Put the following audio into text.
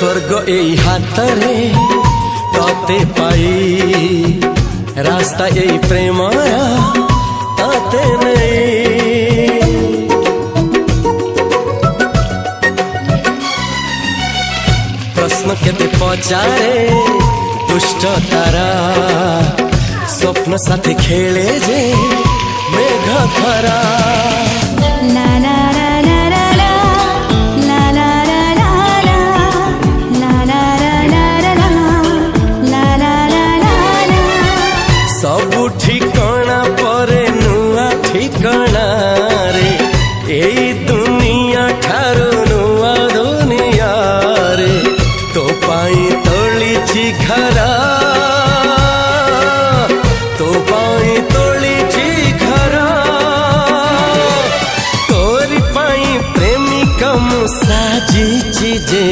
स्वर्ग एई हातरे तते पाई रास्ता एई प्रेमया तते नहीं। प्रश्न केते पचारे दुष्ट तारा स्वप्न साथी खेले जे मेघ खरा। ला ला ला ला ला ला ला ला ला ला ला ला ला ला। सबु ठिकाना परे नुआ ठिकाना रे एई दुनिया ठारू नुआ दुनिया रे। तो पाई तोलिछि घरा तो पाई तोलिछि घरा तोरी पाई प्रेमिका मु साजिछि जे।